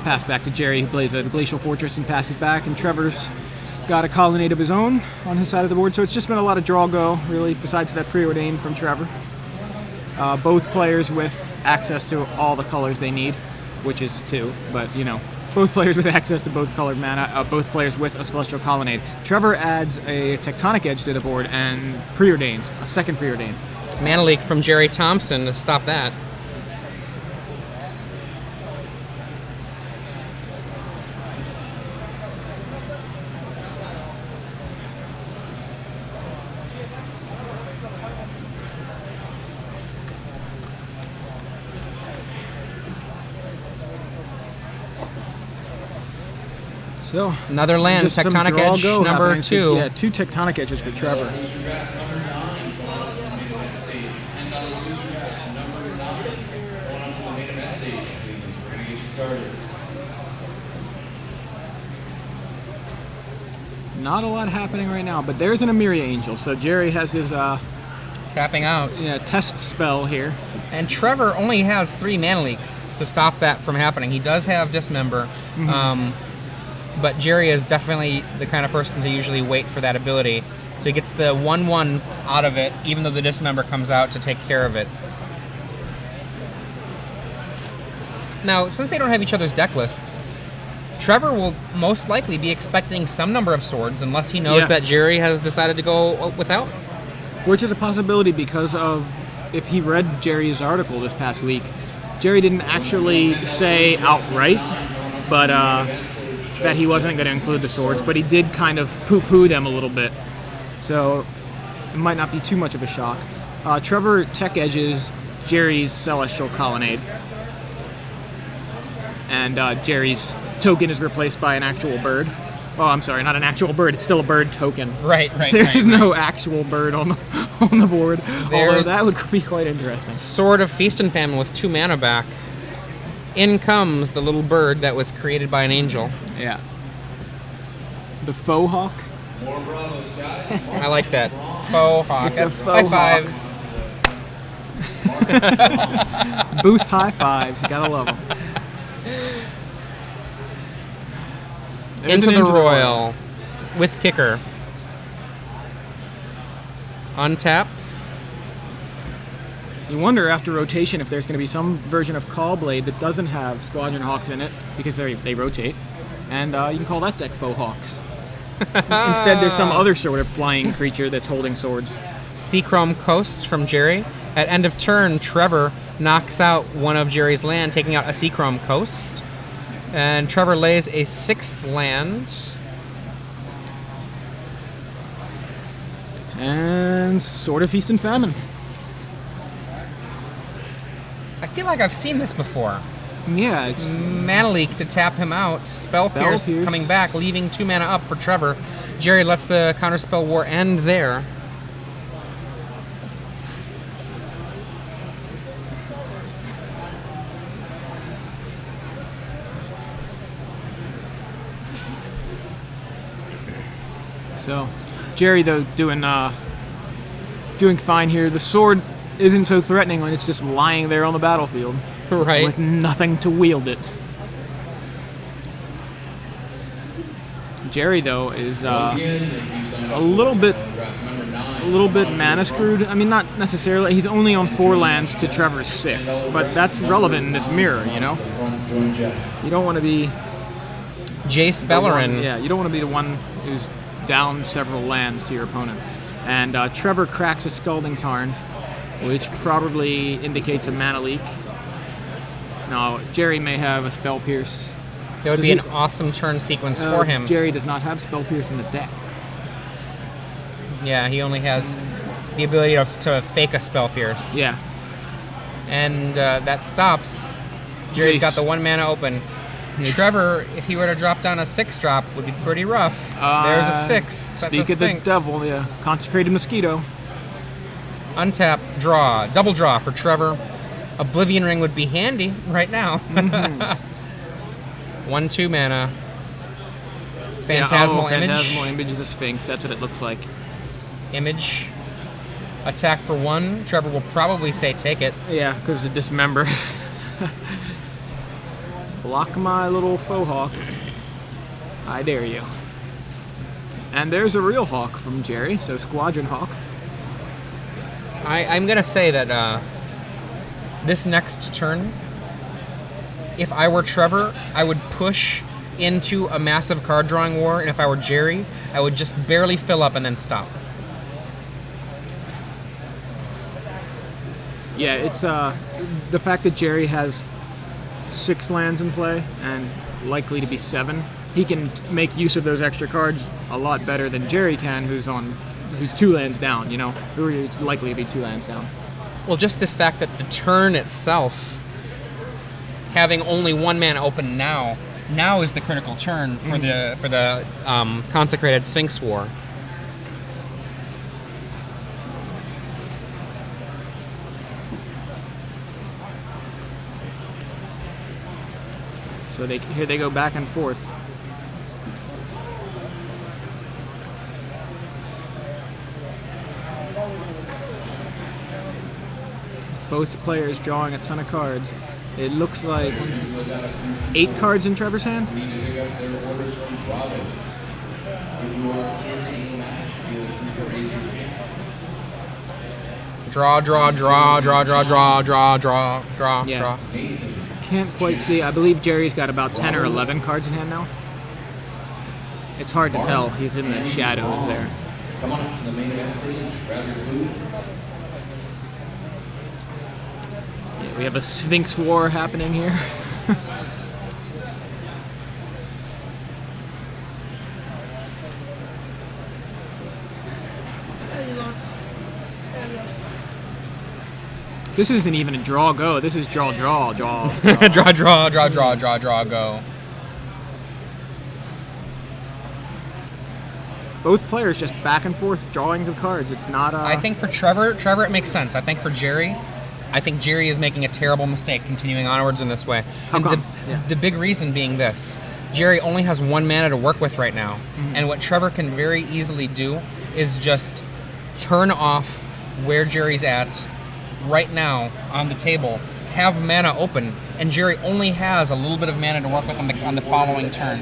Pass back to Gerry, who plays a Glacial Fortress and passes back, and Trevor's got a colonnade of his own on his side of the board, so it's just been a lot of draw go, really, besides that preordained from Trevor. Both players with access to all the colors they need, which is 2, but, you know, both players with access to both colored mana, both players with a Celestial Colonnade. Trevor adds a Tectonic Edge to the board and preordains, a second preordain. Mana leak from Gerry Thompson to stop that. So another land, Tectonic Edge number 2. Yeah, 2 Tectonic Edges for Trevor. Not a lot happening right now, but there's an Emiria Angel, so Gerry has his tapping out. Yeah, test spell here. And Trevor only has 3 mana leaks to stop that from happening. He does have Dismember. But Gerry is definitely the kind of person to usually wait for that ability. So he gets the 1/1 out of it, even though the Dismember comes out to take care of it. Now, since they don't have each other's deck lists, Trevor will most likely be expecting some number of swords, unless he knows that Gerry has decided to go without. Which is a possibility because of, if he read Gerry's article this past week, Gerry didn't actually say outright, but that he wasn't going to include the swords, but he did kind of poo-poo them a little bit. So it might not be too much of a shock. Trevor tech edges Gerry's Celestial Colonnade. And Gerry's token is replaced by an actual bird. Oh, I'm sorry, not an actual bird. It's still a bird token. Right. There's no actual bird on the board. Although that would be quite interesting. Sword of Feast and Famine with 2 mana back. In comes the little bird that was created by an angel. Yeah. The faux hawk. I like that. Faux hawk. It's a faux high hawk. Booth high fives. You gotta love them. Into the Royal with kicker. Untap. You wonder after rotation if there's going to be some version of Call Blade that doesn't have Squadron Hawks in it, because they rotate, and you can call that deck Faux Hawks. Instead, there's some other sort of flying creature that's holding swords. Seachrome Coast from Gerry. At end of turn, Trevor knocks out one of Gerry's land, taking out a Seachrome Coast. And Trevor lays a 6th land. And Sword of Feast and Famine. I feel like I've seen this before. Yeah. It's Mana Leak to tap him out. Spell Pierce coming back, leaving 2 mana up for Trevor. Gerry lets the Counterspell War end there. So, Gerry, though, doing fine here. The sword isn't so threatening when it's just lying there on the battlefield. Right. With nothing to wield it. Gerry, though, is a little bit mana screwed. I mean, not necessarily. He's only on 4 lands to Trevor's 6, but that's relevant in this mirror, you know? You don't want to be... Jace Bellerin. Yeah, you don't want to be the one who's down several lands to your opponent. And Trevor cracks a Scalding Tarn, which probably indicates a mana leak. Now, Gerry may have a Spell Pierce. That would be an awesome turn sequence for him. Gerry does not have Spell Pierce in the deck. Yeah, he only has the ability to fake a Spell Pierce. Yeah. And that stops. Gerry's got the 1 mana open. Trevor, if he were to drop down a 6-drop, would be pretty rough. There's a 6. That's Speak a of the Sphinx. devil, yeah. Consecrated Mosquito. Untap, draw. Double draw for Trevor. Oblivion Ring would be handy right now. 1/2 mana. Phantasmal Image. Phantasmal Image of the Sphinx. That's what it looks like. Image. Attack for 1. Trevor will probably say take it. Yeah, because of Dismember. Block my little faux hawk. I dare you. And there's a real hawk from Gerry, so Squadron Hawk. I'm going to say that this next turn, if I were Trevor, I would push into a massive card drawing war, and if I were Gerry, I would just barely fill up and then stop. Yeah, it's the fact that Gerry has 6 lands in play and likely to be 7. He can make use of those extra cards a lot better than Gerry can, who's 2 lands down. You know, who is likely to be 2 lands down. Well, just this fact that the turn itself, having only 1 mana open now is the critical turn for the consecrated Sphinx War. So here they go back and forth. Both players drawing a ton of cards. It looks like 8 cards in Trevor's hand. Draw, draw, draw, draw, draw, draw, draw, draw, draw, Yeah. draw. Can't quite see. I believe Gerry's got about 10 or 11 cards in hand now. It's hard to tell. He's in the shadows there. Come on up to the main event stage, grab your food. Yeah, we have a Sphinx War happening here. This isn't even a draw go. This is draw draw draw. Draw, draw, draw, draw, draw, draw, go. Both players just back and forth drawing the cards. It's not. I think for Trevor it makes sense. I think for Gerry, Gerry is making a terrible mistake continuing onwards in this way. How And come? the big reason being this: Gerry only has 1 mana to work with right now, and what Trevor can very easily do is just turn off where Gerry's at right now on the table, have mana open, and Gerry only has a little bit of mana to work with on the following turn.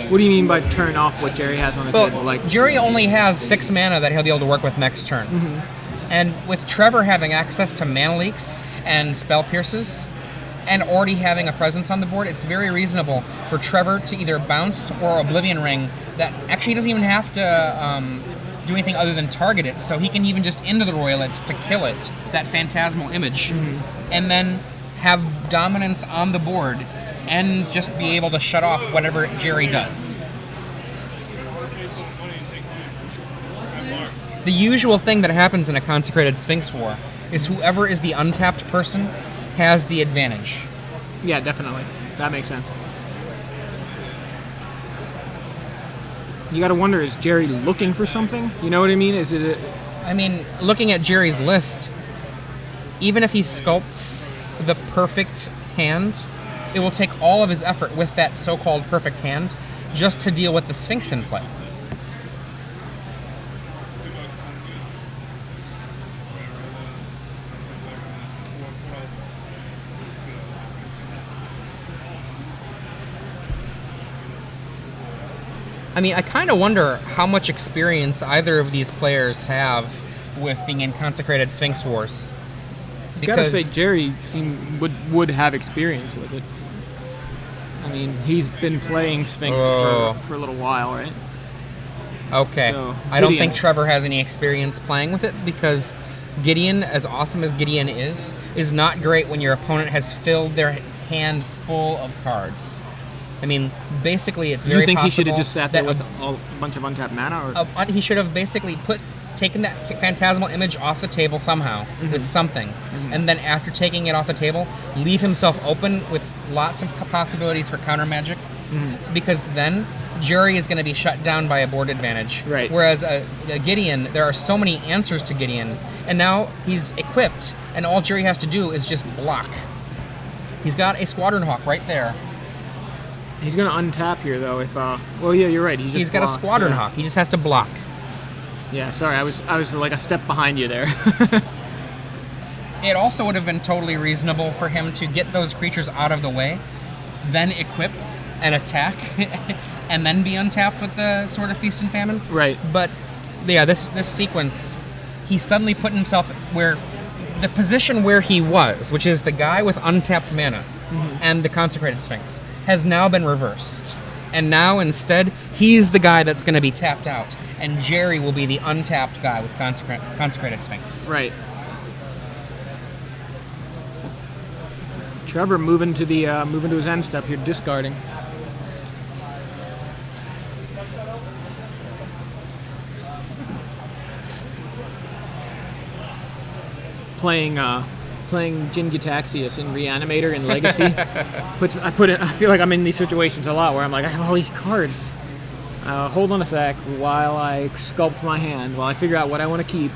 What do you mean by turn off what Gerry has on the table? Like, Gerry only has 6 mana that he'll be able to work with next turn. And with Trevor having access to mana leaks and spell pierces, and already having a presence on the board, it's very reasonable for Trevor to either bounce or Oblivion Ring that actually doesn't even have to do anything other than target it, so he can even just into the Roilet to kill it, that phantasmal image, and then have dominance on the board and just be able to shut off whatever Gerry does. The usual thing that happens in a consecrated Sphinx War is whoever is the untapped person has the advantage. yeah, definitely. That makes sense. You gotta wonder, is Gerry looking for something? You know what I mean? Is it I mean, looking at Gerry's list, even if he sculpts the perfect hand, it will take all of his effort with that so-called perfect hand just to deal with the Sphinx in play. I mean, I kind of wonder how much experience either of these players have with being in consecrated Sphinx Wars. gotta say Gerry would have experience with it. I mean, he's been playing Sphinx for a little while, right? Okay. So, I don't Gideon. think Trevor has any experience playing with it because Gideon, as awesome as Gideon is not great when your opponent has filled their hand full of cards. I mean, basically, it's very You think he possible should have just sat there that with a bunch of untapped mana? Or? he should have basically taken that phantasmal image off the table somehow with something, and then after taking it off the table, leave himself open with lots of possibilities for counter magic, because then Gerry is going to be shut down by a board advantage. Right. Whereas a Gideon, there are so many answers to Gideon, and now he's equipped, and all Gerry has to do is just block. He's got a Squadron Hawk right there. He's gonna untap here though. If well, yeah, you're right. He's got a Squadron Hawk. He just has to block. Yeah, sorry, I was like a step behind you there. It also would have been totally reasonable for him to get those creatures out of the way, then equip and attack, and then be untapped with the Sword of Feast and Famine. Right. But yeah, this sequence, he suddenly put himself where the position where he was, which is the guy with untapped mana and the Consecrated Sphinx, has now been reversed. And now instead, he's the guy that's going to be tapped out, and Gerry will be the untapped guy with Consecrated Sphinx. Right. Trevor moving to his end step here, discarding. Playing Jin Gitaxias in Reanimator in Legacy. I feel like I'm in these situations a lot where I'm like, I have all these cards. Hold on a sec while I sculpt my hand, while I figure out what I want to keep.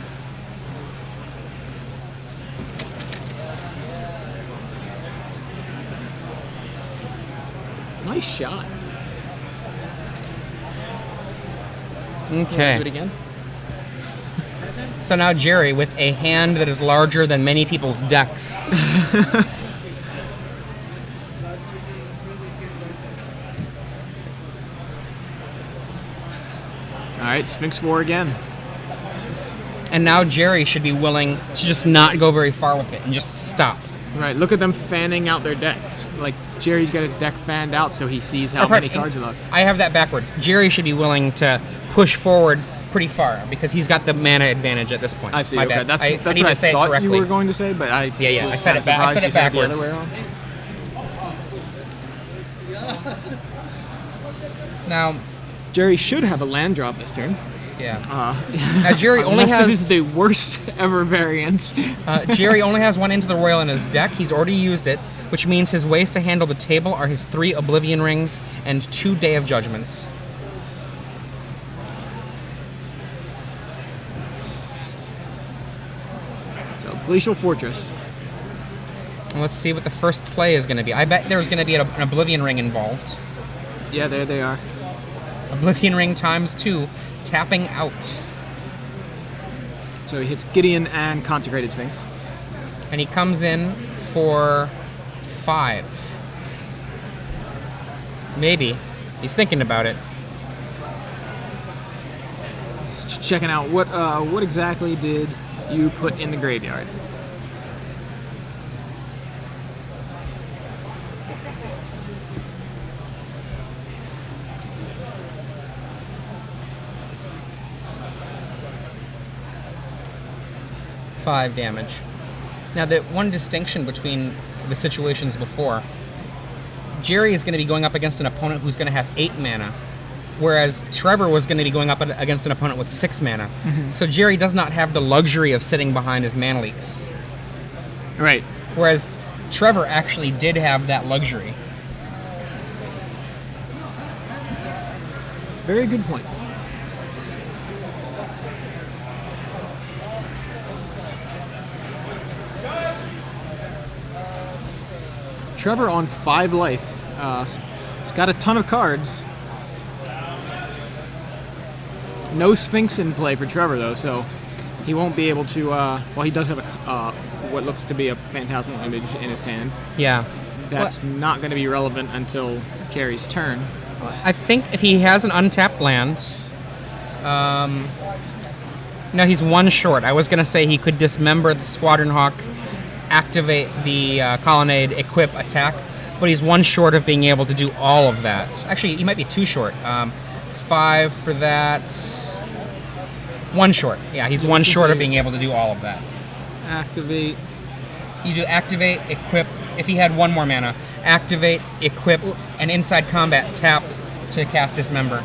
Nice shot. Okay. Do it again. So now Gerry with a hand that is larger than many people's decks. All right, Sphinx 4 again. And now Gerry should be willing to just not go very far with it and just stop. Right, look at them fanning out their decks. Like, Jerry's got his deck fanned out so he sees how many cards are left. I have that backwards. Gerry should be willing to push forward pretty far because he's got the mana advantage at this point. I see. My Okay, bad. that's I what need I to say it thought correctly. you were going to say, but I Yeah, was I said it kinda I said it surprised you backwards. the other way around. Now, Gerry should have a land drop this turn. yeah. Now Gerry only Unless has this is the worst ever variant. Gerry only has one Into the Royal in his deck. He's already used it, which means his ways to handle the table are his 3 Oblivion Rings and 2 Day of Judgments. So, Glacial Fortress. And let's see what the first play is going to be. I bet there's going to be an Oblivion Ring involved. Yeah, there they are. Oblivion Ring times 2, tapping out. So he hits Gideon and Consecrated Sphinx. And he comes in for 5. Maybe. He's thinking about it. Just checking out what exactly did you put in the graveyard? Five damage. Now, the one distinction between the situations before, Gerry is going to be going up against an opponent who's going to have 8 mana, whereas Trevor was going to be going up against an opponent with 6 mana. So Gerry does not have the luxury of sitting behind his mana leaks. Right. Whereas Trevor actually did have that luxury. Very good point. Trevor on 5 life. He's got a ton of cards. No Sphinx in play for Trevor, though, so he won't be able to... well, he does have what looks to be a Phantasmal Image in his hand. Yeah. That's not going to be relevant until Gerry's turn. I think if he has an untapped land... no, he's 1 short. I was going to say he could dismember the Squadron Hawk, activate the Colonnade, equip, attack, but he's 1 short of being able to do all of that. Actually, he might be 2 short. 5 for that. 1 short. Yeah, he's 1 short of being able to do all of that. Activate. You do activate, equip, if he had 1 more mana. Activate, equip, and inside combat, tap to cast Dismember.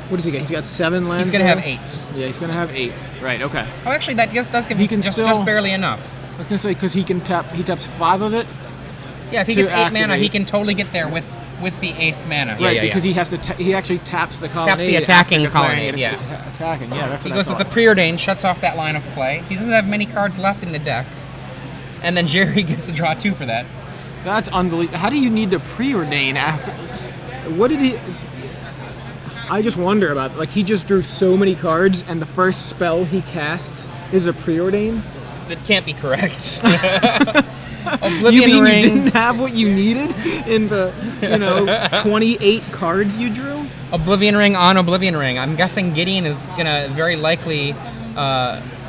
What does he get? He's got 7 lands. He's going to there? have 8. Yeah, he's going to have 8. Right, okay. Oh, actually, that does give He him can just still- barely enough. I was going to say, because he taps 5 of it. Yeah, if he To gets 8 mana, activate. he can totally get there with the 8th mana. Right, because he has to. He actually taps the colonnade. the attacking after declaring colonnade, it's yeah. attacking. Yeah, that's He what goes I with the thought. Preordain, shuts off that line of play. He doesn't have many cards left in the deck. And then Gerry gets to draw 2 for that. That's unbelievable. How do you need to preordain after? What did he? I just wonder about. Like, he just drew so many cards, and the first spell he casts is a preordain. that can't be correct. You Oblivion mean Ring. you didn't have what you needed in the 28 cards you drew? Oblivion Ring on Oblivion Ring. I'm guessing Gideon is gonna very likely.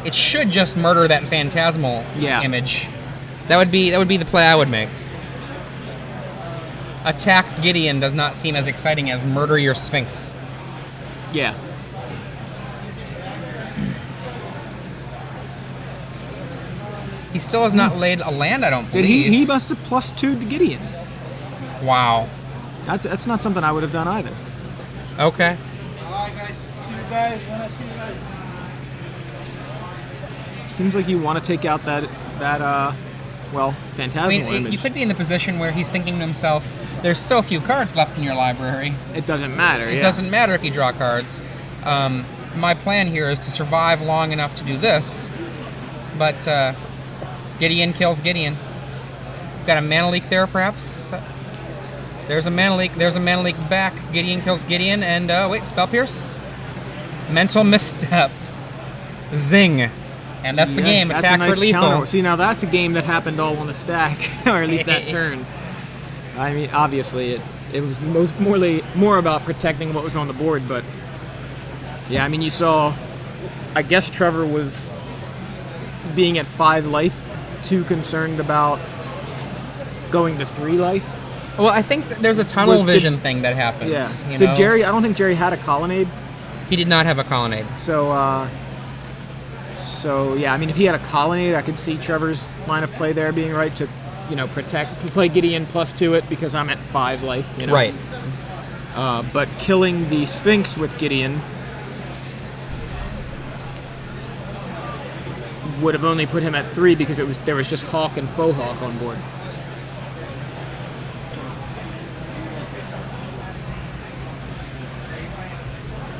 It should just murder that phantasmal image. That would be the play I would make. Attack Gideon does not seem as exciting as murder your Sphinx. Yeah. He still has not laid a land, I don't Did believe. he must have +2 to Gideon. Wow. That's not something I would have done either. Okay. Alright guys, see you guys. See you guys. Seems like you want to take out that phantasmal I mean, image. you could be in the position where he's thinking to himself, there's so few cards left in your library. It doesn't matter. It doesn't matter if you draw cards. My plan here is to survive long enough to do this, but Gideon kills Gideon. Got a mana leak there, perhaps? There's a mana leak. There's a mana leak back. Gideon kills Gideon, and wait, Spell Pierce? Mental Misstep. Zing. And that's the game. That's Attack a nice for lethal. counter. See, now that's a game that happened all on the stack, or at least that turn. I mean, obviously, it was more about protecting what was on the board, but yeah, I mean, you saw. I guess Trevor was being at 5 life, too concerned about going to 3 life. Well, I think there's a tunnel vision thing that happens. Yeah. You Did know? Gerry? I don't think Gerry had a colonnade. He did not have a colonnade. So yeah, I mean, if he had a colonnade, I could see Trevor's line of play there being right to, play Gideon +2 it because I'm at 5 life. Right. But killing the Sphinx with Gideon would have only put him at 3 because there was just Hawk and Faux Hawk on board.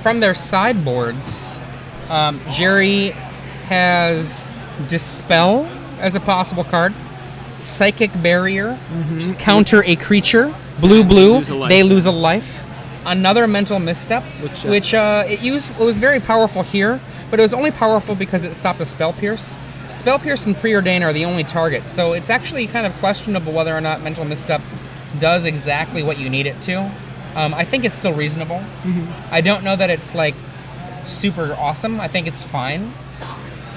From their sideboards, Gerry has Dispel as a possible card. Psychic Barrier, just counter a creature. Blue, they lose a life. Another Mental Misstep, which it was very powerful here, but it was only powerful because it stopped a Spell Pierce. Spell Pierce and Preordain are the only targets, so it's actually kind of questionable whether or not Mental Misstep does exactly what you need it to. I think it's still reasonable. I don't know that it's like super awesome. I think it's fine.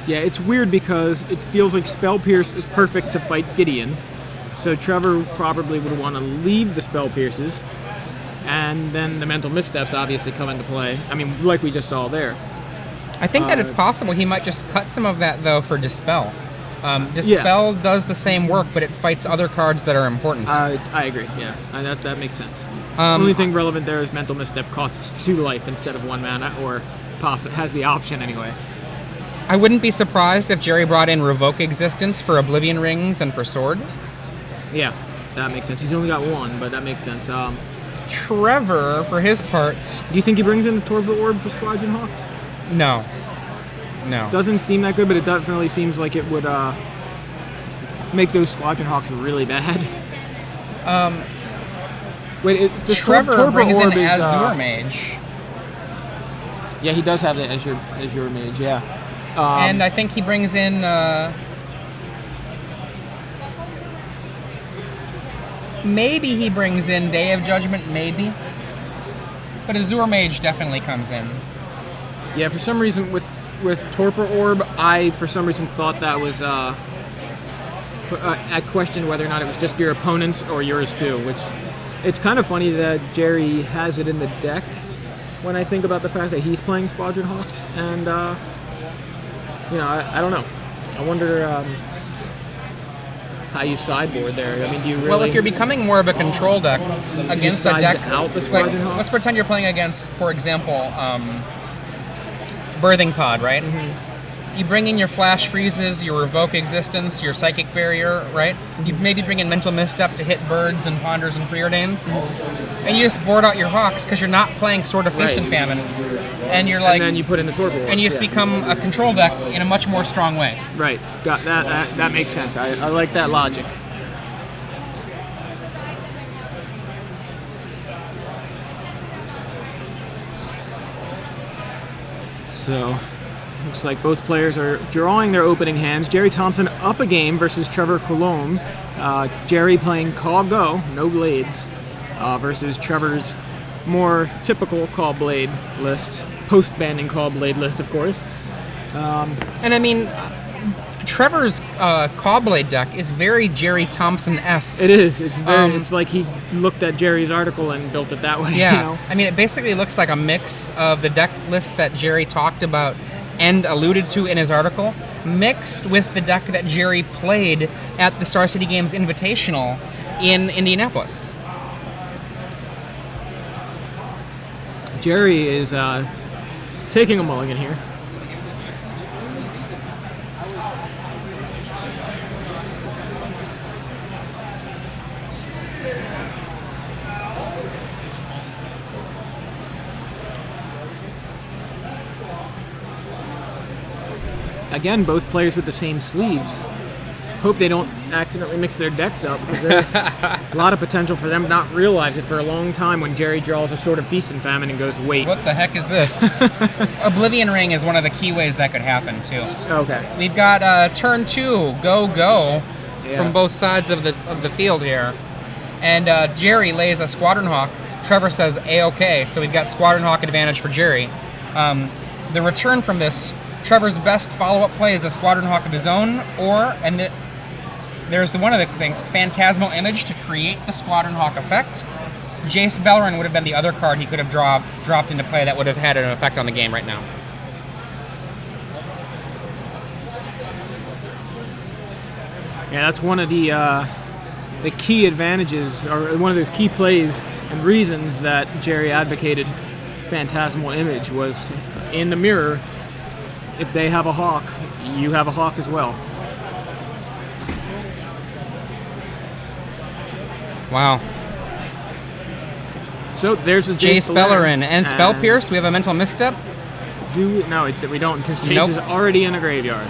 Yeah, it's weird because it feels like Spell Pierce is perfect to fight Gideon. So Trevor probably would want to leave the Spell Pierces, and then the Mental Missteps obviously come into play. I mean, like we just saw there. I think that it's possible he might just cut some of that, though, for Dispel. Dispel does the same work, but it fights other cards that are important. I agree, yeah. That makes sense. The only thing relevant there is Mental Misstep costs 2 life instead of 1 mana, or has the option anyway. I wouldn't be surprised if Gerry brought in Revoke Existence for Oblivion Rings and for Sword. Yeah, that makes sense. He's only got 1, but that makes sense. Trevor, for his part... Do you think he brings in the Torpor Orb for Squadron Hawks? No. Doesn't seem that good, but it definitely seems like it would make those Squadron Hawks really bad. Wait, Trevor brings in Azure Mage. Yeah, he does have the Azure Mage, yeah. And I think he brings in... maybe he brings in Day of Judgment, maybe. But Azure Mage definitely comes in. Yeah, for some reason with Torpor Orb, I for some reason thought that was... I questioned whether or not it was just your opponent's or yours too, which... It's kind of funny that Gerry has it in the deck when I think about the fact that he's playing Squadron Hawks, and I don't know. I wonder how you sideboard there. I mean, do you really? Well, if you're becoming more of a control deck against a deck, out the Squadron Hawks? Let's pretend you're playing against, for example, Birthing Pod, right? You bring in your Flash Freezes, your Revoke Existence, your Psychic Barrier, right? You maybe bring in Mental Misstep to hit Birds and Ponders and Preordains. And you just board out your Hawks because you're not playing Sword of Feast and Famine. And you're like... And then you put in the Torpor Orb. And you just become a control deck in a much more strong way. Right. Got that. That makes sense. I like that logic. So... Looks like both players are drawing their opening hands. Gerry Thompson up a game versus Trevor Coulombe. Gerry playing Call Go, no blades, versus Trevor's more typical Call Blade list, post-banning Call Blade list, of course. And I mean, Trevor's Callblade deck is very Gerry Thompson-esque. It is. It's very. It's like he looked at Gerry's article and built it that way. Yeah. You know? I mean, it basically looks like a mix of the deck list that Gerry talked about and alluded to in his article, mixed with the deck that Gerry played at the Star City Games Invitational in Indianapolis. Gerry is taking a mulligan here. Again, both players with the same sleeves. Hope they don't accidentally mix their decks up, because there's a lot of potential for them to not realize it for a long time when Gerry draws a Sword of Feast and Famine and goes, wait. What the heck is this? Oblivion Ring is one of the key ways that could happen, too. Okay. We've got turn 2, go, Yeah. from both sides of the field here. And Gerry lays a Squadron Hawk. Trevor says A-OK, so we've got Squadron Hawk advantage for Gerry. The return from this, Trevor's best follow-up play is a Squadron Hawk of his own, there's one of the things, Phantasmal Image to create the Squadron Hawk effect. Jace Beleren would have been the other card he could have dropped into play that would have had an effect on the game right now. Yeah, that's one of the key advantages, or one of those key plays and reasons that Gerry advocated Phantasmal Image was in the mirror. If they have a Hawk, you have a Hawk as well. Wow. So there's a Jace Beleren and Spell Pierce. We have a mental misstep. No, we don't, because Jace Nope. is already in the graveyard.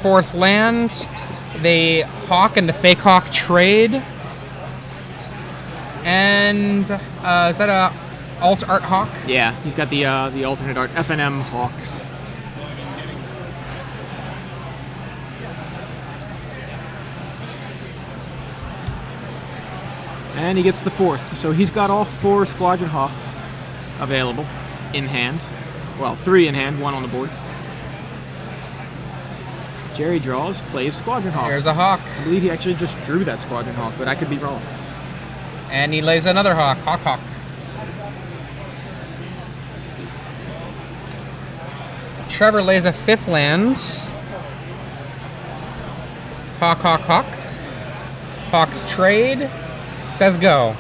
Fourth land. The Hawk and the Fake Hawk trade. And is that a alt art Hawk? Yeah, he's got the alternate art FNM Hawks. And he gets the fourth, so he's got all 4 Squadron Hawks available in hand. Well, 3 in hand, 1 on the board. Gerry draws, plays Squadron Hawk. There's a Hawk. I believe he actually just drew that Squadron Hawk, but I could be wrong. And he lays another Hawk. Hawk. Trevor lays a 5th land. Hawk. Hawk's trade. Says go.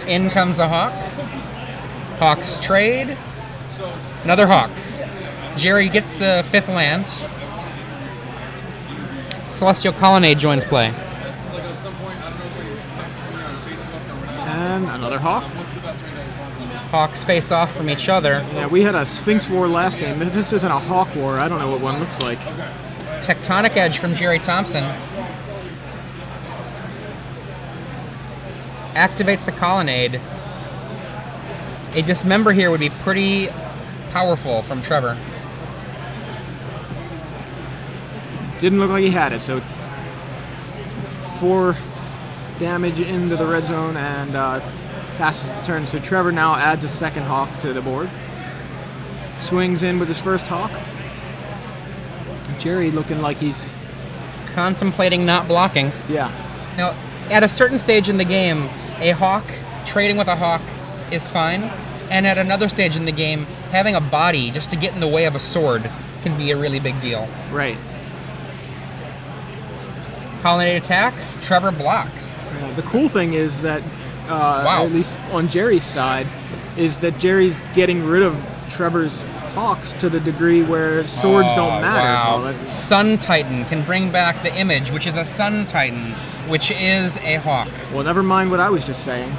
In comes a Hawk. Hawk's trade. Another Hawk. Gerry gets the 5th land. Celestial Colonnade joins play. And another Hawk. Hawks face off from each other. Yeah, we had a Sphinx War last game. If this isn't a Hawk War, I don't know what one looks like. Tectonic Edge from Gerry Thompson. Activates the Colonnade. A Dismember here would be pretty powerful from Trevor. Didn't look like he had it, so 4 damage into the red zone and passes the turn. So Trevor now adds a 2nd Hawk to the board. Swings in with his first Hawk. Gerry looking like he's... Contemplating not blocking. Yeah. Now, at a certain stage in the game, a Hawk, trading with a Hawk, is fine. And at another stage in the game, having a body just to get in the way of a sword can be a really big deal. Right. Colonnade attacks, Trevor blocks. The cool thing is that, Wow. at least on Gerry's side, is that Gerry's getting rid of Trevor's Hawks to the degree where swords don't matter. Wow. Well, Sun Titan can bring back the image, which is a Sun Titan, which is a Hawk. well, never mind what I was just saying.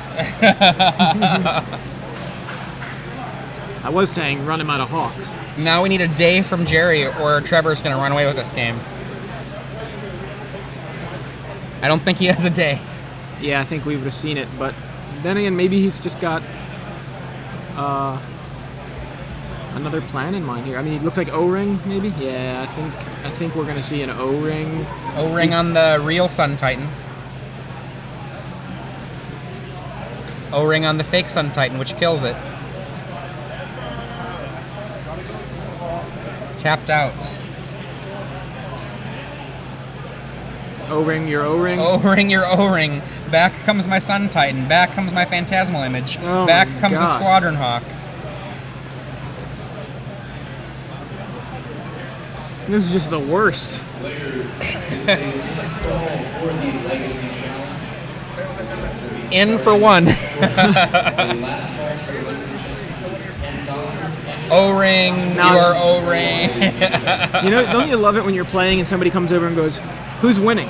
I was saying run him out of Hawks. Now we need a day from Gerry, or Trevor's going to run away with this game. I don't think he has a day. Yeah, I think we would have seen it, but then again, maybe he's just got another plan in mind here. I mean, it looks like O-ring, maybe. Yeah, I think we're gonna see an O-ring. O-ring on the real Sun Titan. O-ring on the fake Sun Titan, which kills it. Tapped out. O-ring your O-ring. O-ring your O-ring. Back comes my Sun Titan. Back comes my Phantasmal Image. Oh Back my comes a gosh. Squadron Hawk. This is just the worst. In for one. O-ring, Now your it's- O-ring. You know, don't you love it when you're playing and somebody comes over and goes, "Who's winning?"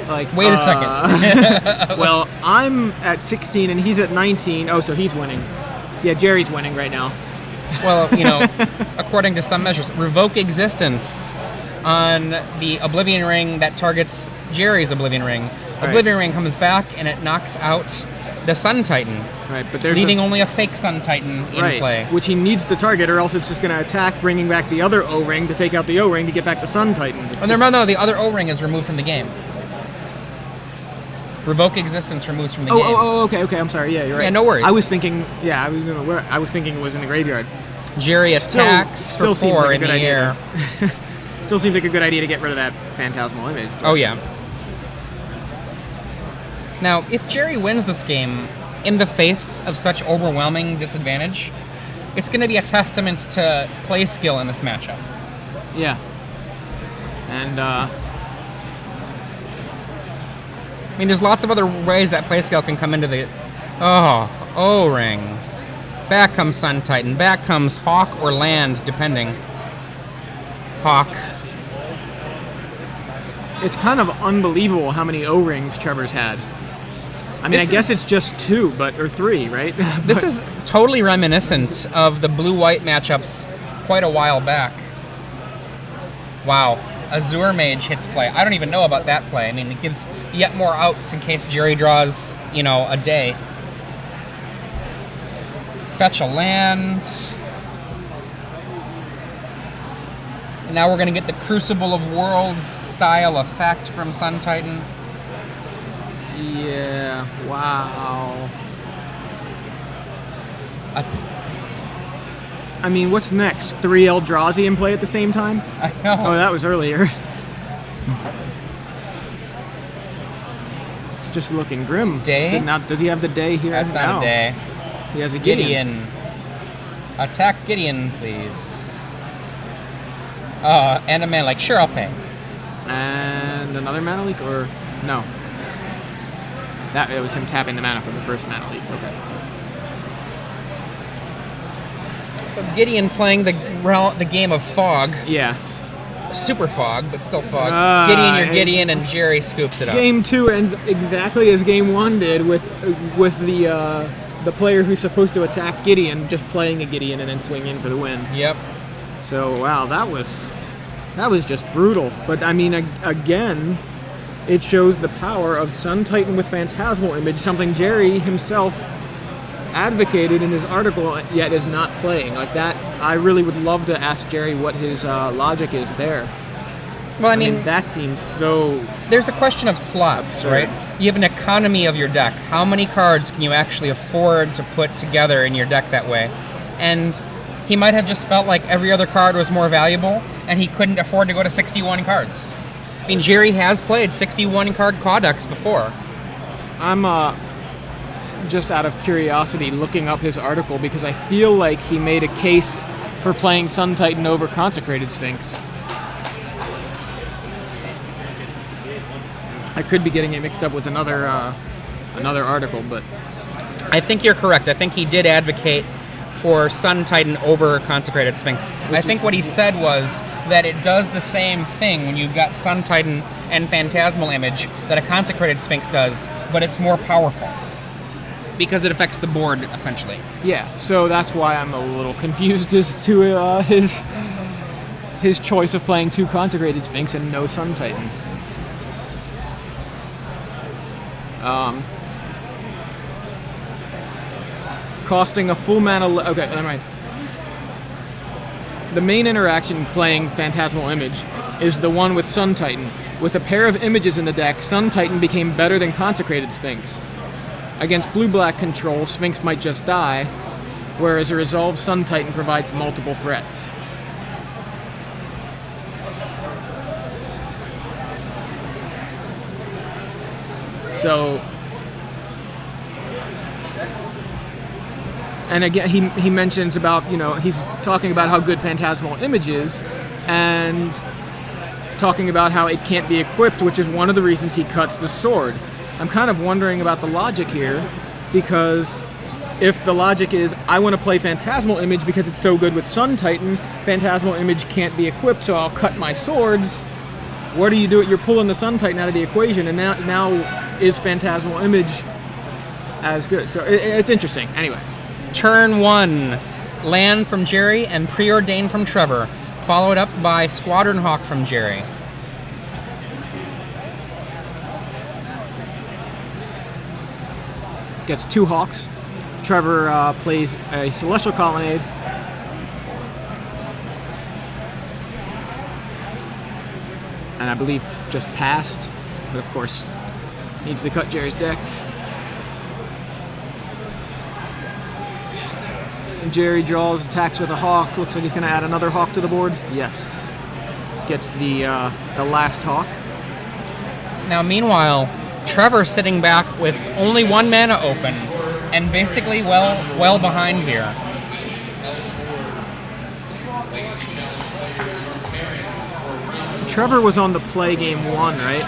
Like, Wait a second. Well, I'm at 16 and he's at 19. Oh, so he's winning. Yeah, Gerry's winning right now. Well, you know, according to some measures, revoke existence on the Oblivion Ring that targets Gerry's Oblivion Ring. Right. Oblivion Ring comes back and it knocks out the Sun Titan, Right, but there's leaving only a fake Sun Titan in right, play. which he needs to target, or else it's just going to attack, bringing back the other O-ring to take out the O-ring to get back the Sun Titan. It's Oh, no, the other O-ring is removed from the game. Revoke existence removes from the game. Okay. I'm sorry. Yeah, you're right. Yeah, no worries. I was thinking. Yeah, I was thinking it was in the graveyard. Jerry attacks Still for seems 4 like a in good the idea. air. Still seems like a good idea to get rid of that Phantasmal Image. Oh, yeah. Now, if Gerry wins this game in the face of such overwhelming disadvantage, it's going to be a testament to play skill in this matchup. Yeah. And I mean, there's lots of other ways that play skill can come into the... Oh, O-ring. Back comes Sun Titan. Back comes Hawk or Land, depending. Hawk. it's kind of unbelievable how many O-rings Trevor's had. I mean, This I guess is- it's just 2, or 3, right? This is totally reminiscent of the blue-white matchups quite a while back. Wow. Azure Mage hits play. I don't even know about that play. I mean, it gives yet more outs in case Gerry draws, you know, a day. Fetch a land. And now we're going to get the Crucible of Worlds style effect from Sun Titan. Yeah. Wow. I mean, what's next? 3 Eldrazi in play at the same time? I know. Oh, that was earlier. It's just looking grim. Day? Now, does he have the day here? That's now? not a day. He has a Gideon. Gideon. Attack Gideon, please. And a man like, sure, I'll pay. And another mana leak, or no? It was him tapping the mana for the first mana leak. Okay. So Gideon playing the game of Fog. Yeah. Super Fog, but still Fog. Ah, Gideon, you're Gideon, and Gerry scoops it up. Game 2 ends exactly as Game 1 did, with the player who's supposed to attack Gideon just playing a Gideon and then swing in for the win. Yep. So wow, that was just brutal. But I mean, again, it shows the power of Sun Titan with Phantasmal Image, something Gerry himself advocated in his article, yet is not playing. Like that, I really would love to ask Gerry what his logic is there. Well, I mean, that seems so... there's a question of slots, Absurd. right? You have an economy of your deck. How many cards can you actually afford to put together in your deck that way? And he might have just felt like every other card was more valuable, and he couldn't afford to go to 61 cards. I mean, Gerry has played 61 card Codex before. I'm just out of curiosity looking up his article because I feel like he made a case for playing Sun Titan over Consecrated Sphinx. I could be getting it mixed up with another article, but I think you're correct. I think he did advocate for Sun Titan over Consecrated Sphinx. I think what he said was that it does the same thing when you've got Sun Titan and Phantasmal Image that a Consecrated Sphinx does, but it's more powerful. Because it affects the board, essentially. yeah. So that's why I'm a little confused as to his choice of playing 2 Consecrated Sphinx and no Sun Titan. Costing a full mana. Okay, never mind. The main interaction playing Phantasmal Image is the one with Sun Titan. With a pair of images in the deck, Sun Titan became better than Consecrated Sphinx. Against blue-black control, Sphinx might just die, whereas a resolved Sun Titan provides multiple threats. So, and again, he mentions about, you know, he's talking about how good Phantasmal Image is, and talking about how it can't be equipped, which is one of the reasons he cuts the sword. I'm kind of wondering about the logic here, because if the logic is, I want to play Phantasmal Image because it's so good with Sun Titan, Phantasmal Image can't be equipped, so I'll cut my swords. What do? You're pulling the Sun Titan out of the equation, and now is Phantasmal Image as good? So it's interesting. Anyway. Turn 1, land from Gerry and Preordain from Trevor, followed up by Squadron Hawk from Gerry. Gets 2 Hawks. Trevor plays a Celestial Colonnade. And I believe just passed, but of course needs to cut Gerry's deck. And Gerry draws, attacks with a Hawk. Looks like he's going to add another Hawk to the board. Yes. Gets the last Hawk. Now, meanwhile, Trevor's sitting back with only 1 mana open, and basically well behind here. Trevor was on the play game 1, right?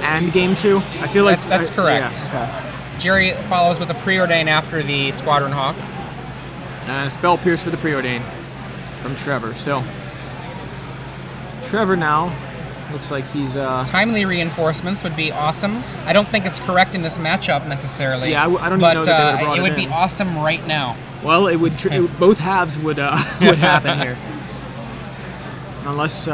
And game 2? I feel like that's correct. Yeah, okay. Gerry follows with a Preordain after the Squadron Hawk. And a Spell Pierce for the Preordain from Trevor. So, Trevor now looks like he's... Timely reinforcements would be awesome. I don't think it's correct in this matchup necessarily. Yeah, I don't even know that they would have brought it would in. be awesome right now. Well, it would. Both halves would happen here, unless.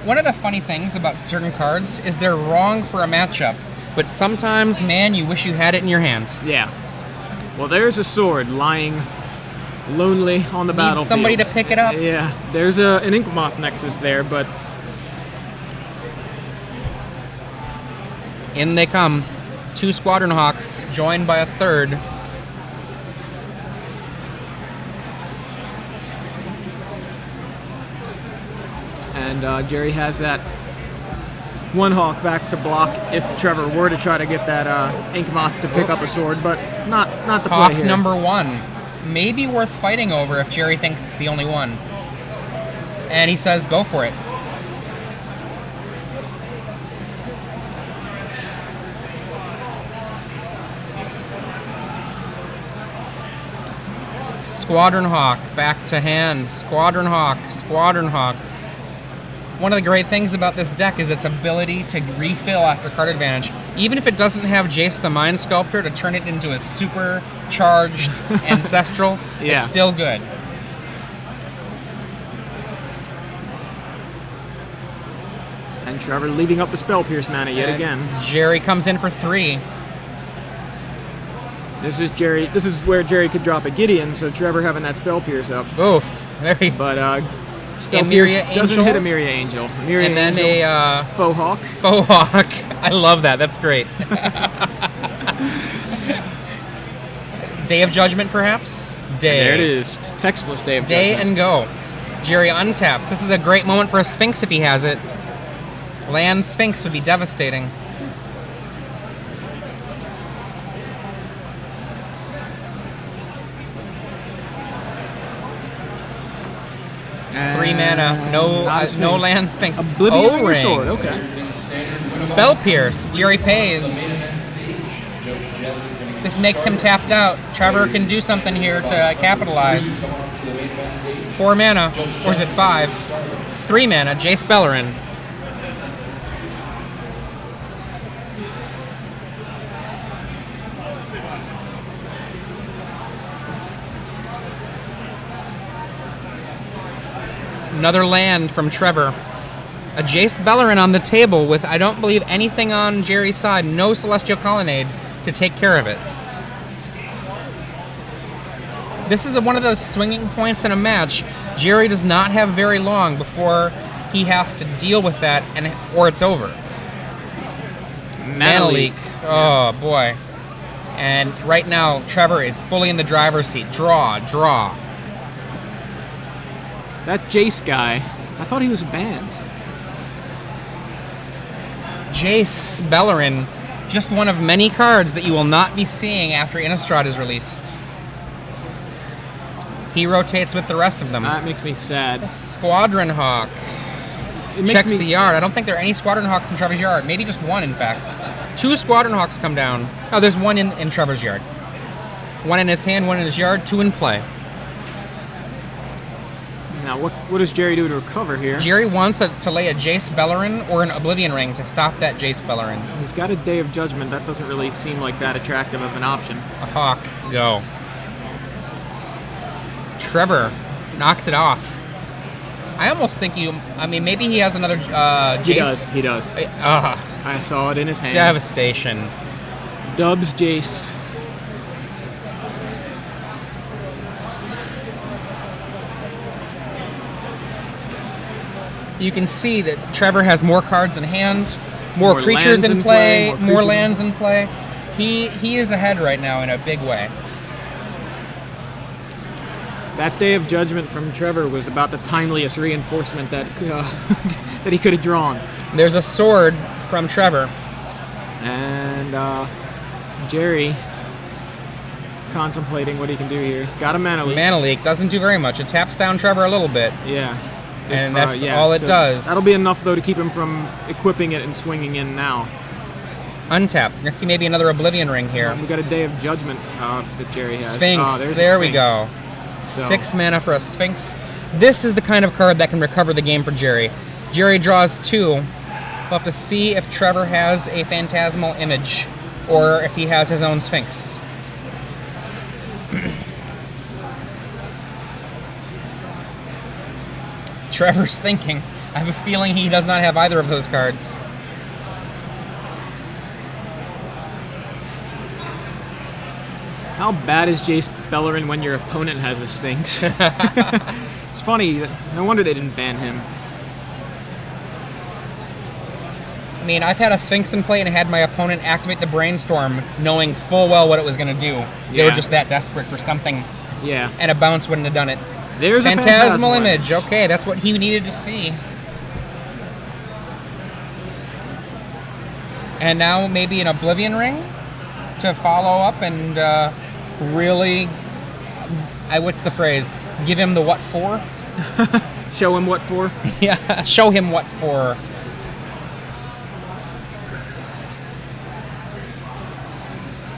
One of the funny things about certain cards is they're wrong for a matchup, but sometimes, man, you wish you had it in your hand. Yeah. Well, there's a sword lying lonely on the battlefield. Needs somebody to pick it up. Yeah, there's an Inkmoth Nexus there, but in they come. 2 Squadron Hawks, joined by a third. And Gerry has that 1 Hawk back to block if Trevor were to try to get that Inkmoth to pick up a sword, but not the play Hawk here. number 1. Maybe worth fighting over if Gerry thinks it's the only one. And he says, go for it. Squadron Hawk, back to hand. Squadron Hawk, Squadron Hawk. One of the great things about this deck is its ability to refill after card advantage. Even if it doesn't have Jace the Mind Sculptor to turn it into a supercharged Ancestral, yeah. It's still good. And Trevor leaving up the Spell Pierce mana yet again. Gerry comes in for 3. This is where Gerry could drop a Gideon, so Trevor having that Spell Pierce up. Oof, there he But Spell Myria Pierce doesn't Angel? hit a Myria Angel. Myria And then Angel, a Faux Hawk. Faux Hawk. I love that. That's great. Day of Judgment, perhaps? Day. There it is. Textless Day of Day Judgment. and go. Gerry untaps. This is a great moment for a Sphinx if he has it. Land Sphinx would be devastating. And 3 mana, no Sphinx. land Sphinx. Oblivion O-ring. Sword, okay. Spell Pierce. Gerry pays. This makes him tapped out. Trevor can do something here to capitalize. 4 mana, or is it 5? 3 mana, Jace Bellerin. Another land from Trevor. A Jace Bellerin on the table with, I don't believe, anything on Gerry's side. No Celestial Colonnade. to take care of it. This is one of those swinging points in a match. Gerry does not have very long before he has to deal with that, or it's over. Mana leak. Oh, boy. And right now, Trevor is fully in the driver's seat. Draw. That Jace guy, I thought he was banned. Jace Bellerin, just one of many cards that you will not be seeing after Innistrad is released. He rotates with the rest of them. That makes me sad. Squadron Hawk. Checks the yard. I don't think there are any Squadron Hawks in Trevor's yard. Maybe just one, in fact. 2 Squadron Hawks come down. Oh, there's one in Trevor's yard. One in his hand, one in his yard, 2 in play. Now, what does Gerry do to recover here? Gerry wants to lay a Jace Bellerin or an Oblivion Ring to stop that Jace Bellerin. He's got a Day of Judgment. That doesn't really seem like that attractive of an option. A Hawk, go. Trevor knocks it off. I almost think maybe he has another Jace. He does. I saw it in his hand. Devastation. Dubs Jace. You can see that Trevor has more cards in hand, more creatures in play, more lands in play. He is ahead right now in a big way. That Day of Judgment from Trevor was about the timeliest reinforcement that that he could have drawn. There's a sword from Trevor. And Gerry contemplating what he can do here. He's got a Mana Leak. Mana Leak doesn't do very much. It taps down Trevor a little bit. Yeah. And that's all it does. That'll be enough, though, to keep him from equipping it and swinging in now. Untap. Let's see maybe another Oblivion Ring here. We got a Day of Judgment that Gerry has. Sphinx. There we go. So. 6 mana for a Sphinx. This is the kind of card that can recover the game for Gerry. Gerry draws 2. We'll have to see if Trevor has a Phantasmal Image or if he has his own Sphinx. Trevor's thinking. I have a feeling he does not have either of those cards. How bad is Jace Bellerin when your opponent has a Sphinx? It's funny. No wonder they didn't ban him. I mean, I've had a Sphinx in play and had my opponent activate the Brainstorm knowing full well what it was going to do. They were just that desperate for something. Yeah. And a bounce wouldn't have done it. There's Phantasmal Image. Okay, that's what he needed to see. And now maybe an Oblivion Ring to follow up and really, what's the phrase? Give him the what for? Show him what for? Yeah, show him what for.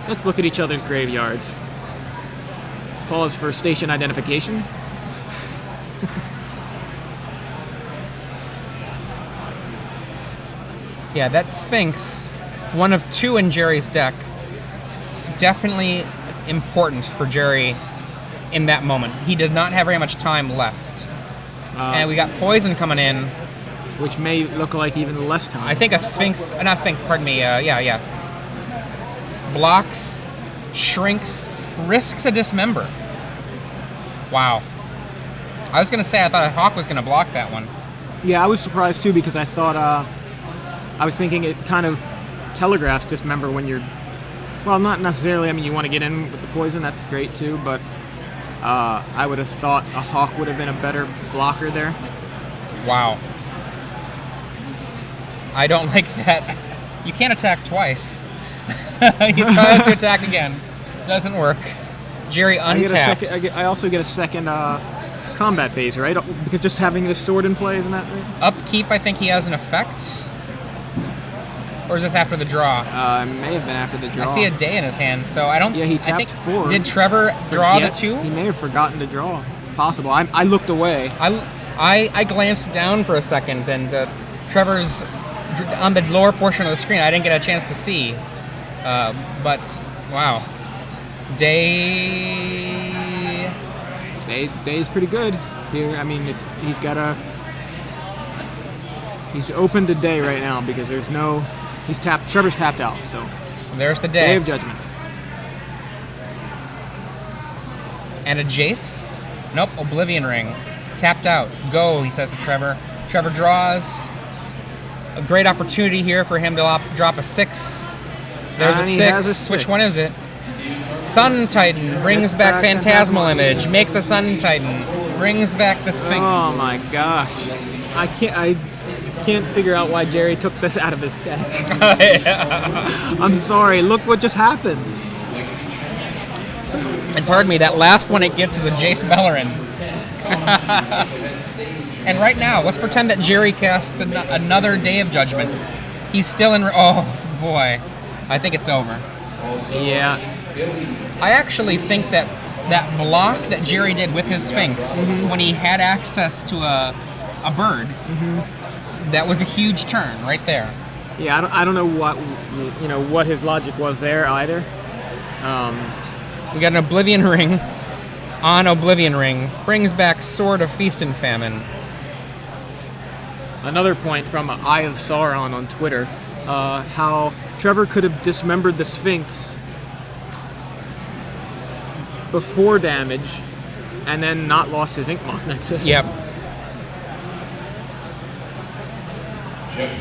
Let's look at each other's graveyards. Pause for station identification. Yeah, that Sphinx, one of 2 in Gerry's deck, definitely important for Gerry in that moment. He does not have very much time left. And we got Poison coming in. Which may look like even less time. I think a Sphinx, not Sphinx, pardon me, yeah. Blocks, shrinks, risks a Dismember. Wow. I was going to say I thought a Hawk was going to block that one. Yeah, I was surprised too because I thought, I was thinking it kind of telegraphs Dismember when you're, well, not necessarily, I mean, you want to get in with the poison, that's great too, but I would have thought a Hawk would have been a better blocker there. Wow. I don't like that. You can't attack twice. You try to attack again. Doesn't work. Gerry untaps. I also get a second combat phase, right? Because just having this sword in play, isn't that right? Upkeep, I think he has an effect. Or is this after the draw? It may have been after the draw. I see a Day in his hand, so I don't... Yeah, he tapped 4. Did Trevor draw the 2? He may have forgotten to draw. It's possible. I looked away. I glanced down for a second, and Trevor's on the lower portion of the screen. I didn't get a chance to see. But, wow. Day's pretty good. Here, I mean, he's open to Day right now because there's no... Trevor's tapped out, so... There's the Day day. of Judgment. And a Jace. Nope, Oblivion Ring. Tapped out. Go, he says to Trevor. Trevor draws. A great opportunity here for him to drop a 6. There's a And he has 6. a Which 6. one is it? Sun Titan brings Gets back back Phantasmal Phantasmal Image. Makes a Sun Titan. Brings back the Sphinx. Oh my gosh. I can't figure out why Gerry took this out of his deck. I'm sorry, look what just happened. And pardon me, that last one it gets is a Jace Bellerin. And right now, let's pretend that Gerry cast another Day of Judgment. He's still in. Oh boy, I think it's over. Yeah. I actually think that that block that Gerry did with his Sphinx when he had access to a bird, that was a huge turn right there. Yeah, I don't know what his logic was there either. We got an Oblivion Ring on Oblivion Ring. Brings back Sword of Feast and Famine. Another point from Eye of Sauron on Twitter, how Trevor could have dismembered the Sphinx before damage and then not lost his Inkmoth Nexus. Yep.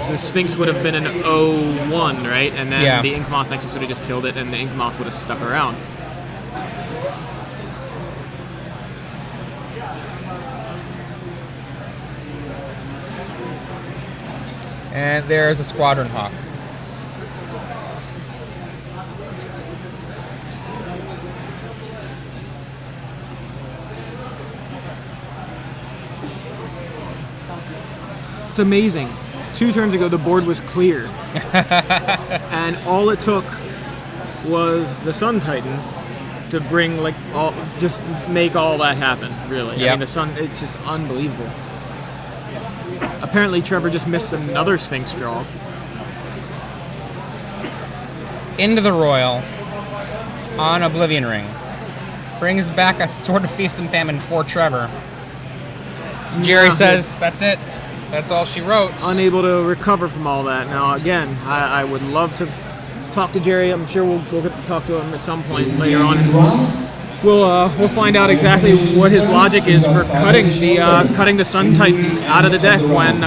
The Sphinx would have been an 0-1, right? And then Yeah. the Inkmoth Nexus would have just killed it and the Inkmoth would have stuck around. And there's a Squadron Hawk. It's amazing. 2 turns ago, the board was clear. And all it took was the Sun Titan to bring, just make all that happen, really. I Yep. mean, the Sun, it's just unbelievable. Apparently, Trevor just missed another Sphinx draw. Into the Royal on Oblivion Ring. Brings back a Sword of Feast and Famine for Trevor. Gerry Yeah. says, that's it. That's all she wrote. Unable to recover from all that. Now, again, I would love to talk to Gerry. I'm sure we'll get to talk to him at some point later on. We'll find out exactly what his logic is for cutting the Sun Titan out of the deck when